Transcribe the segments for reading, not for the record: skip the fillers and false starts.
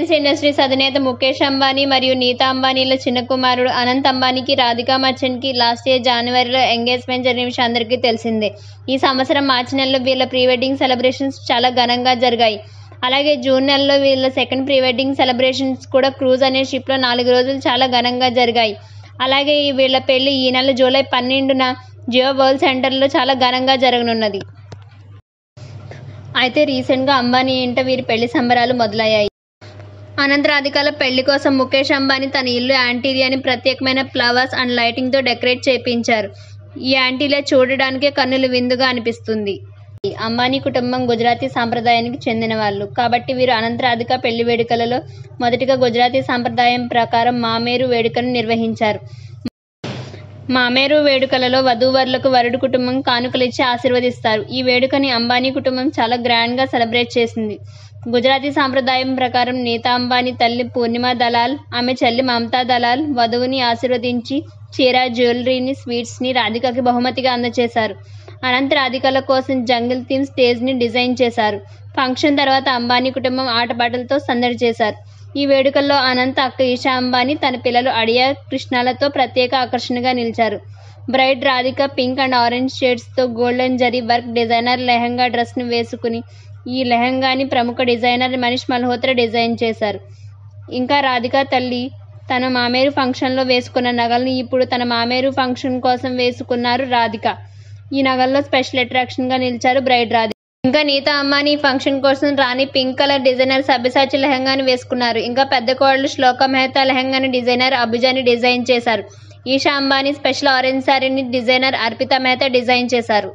Reliance industries అధినేత ముఖేష్ అంబానీ మరియు నీతా అంబానీల చిన్న కుమారుడు అనంత్ అంబానీకి రాధికా మర్చెంట్కి లాస్ట్ ఇయర్ జనవరిలో ఎంగేజ్మెంట్ జరిగిన విషయం అందరికీ తెలిసిందే. ఈ సంవత్సరం మార్చి నెలలో వీళ్ళ ప్రీ వెడ్డింగ్ సెలబ్రేషన్స్ చాలా ఘనంగా జరిగాయి. అలాగే జూన్ నెలలో వీళ్ళ సెకండ్ ప్రీ వెడ్డింగ్ సెలబ్రేషన్స్ కూడా క్రూజ్ అనే షిప్లో 4 రోజులు చాలా ఘనంగా జరిగాయి. అలాగే వీళ్ళ పెళ్లి ఈ నెల జూలై 12న జియో వరల్డ్ సెంటర్లో చాలా ఘనంగా జరగనున్నది. అయితే రీసెంట్గా అంబానీ ఇంట వీరి పెళ్లి సంబరాలు మొదలయ్యాయి. అనంత్ రాధికల పెళ్లి కోసం ముఖేష్ అంబానీ తన ఇల్లు యాంటీరియాని ప్రత్యేకమైన ఫ్లవర్స్ అండ్ లైటింగ్తో డెకరేట్ చేయించారు. ఈ యాంటీరియా చూడడానికే కన్నుల విందుగా అనిపిస్తుంది. అంబానీ కుటుంబం గుజరాతీ సాంప్రదాయానికి చెందిన వాళ్ళు కాబట్టి వీరు అనంత్ రాధిక పెళ్లి వేడుకలలో మొదటిగా గుజరాతీ సాంప్రదాయం ప్రకారం మామేరు వేడుకను నిర్వహించారు. మామేరు వేడుకలలో వధూవరులకు వరుడు కుటుంబం కానుకలిచ్చి ఆశీర్వదిస్తారు. ఈ వేడుకని అంబానీ కుటుంబం చాలా గ్రాండ్గా సెలబ్రేట్ చేసింది. గుజరాతీ సాంప్రదాయం ప్రకారం నీతా అంబానీ తల్లి పూర్ణిమ దలాల్, ఆమె చెల్లి మమతా దలాల్ వధువుని ఆశీర్వదించి చీర, జ్యువెలరీని, స్వీట్స్ని రాధికకి బహుమతిగా అందజేశారు. అనంత్ రాధికల కోసం జంగిల్ థీమ్ స్టేజ్ని డిజైన్ చేశారు. ఫంక్షన్ తర్వాత అంబానీ కుటుంబం ఆటపాటలతో సందడి చేశారు. ఈ వేడుకల్లో అనంత్ అక్క ఈషా అంబానీ తన పిల్లలు అడియా, కృష్ణలతో ప్రత్యేక ఆకర్షణగా నిలిచారు. Bride Radhika pink and orange షేడ్స్తో golden zari work designer lehenga డ్రెస్ను వేసుకుని ఈ లెహంగాని ప్రముఖ డిజైనర్ మనీష్ మల్హోత్రా డిజైన్ చేశారు. ఇంకా రాధిక తల్లి తన మామేరు ఫంక్షన్లో వేసుకున్న నగలను ఇప్పుడు తన మామేరు ఫంక్షన్ కోసం వేసుకున్నారు రాధిక. ఈ నగల్లో స్పెషల్ అట్రాక్షన్గా నిలిచారు బ్రైడ్ రాధిక. ఇంకా నీతా అంబానీ ఫంక్షన్ కోసం రాణి పింక్ కలర్ డిజైనర్ సబ్యసాచి లెహంగాని వేసుకున్నారు. ఇంకా పెద్ద కోడలు శ్లోక మెహతా లెహంగాని డిజైనర్ అభిజాని డిజైన్ చేశారు. ఈషా అంబానీ స్పెషల్ ఆరెంజ్ శారీని డిజైనర్ అర్పితా మెహతా డిజైన్ చేశారు.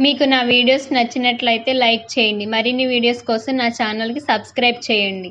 మీకు నా వీడియోస్ నచ్చినట్లయితే లైక్ చేయండి. మరిన్ని వీడియోస్ కోసం నా ఛానల్కి సబ్స్క్రైబ్ చేయండి.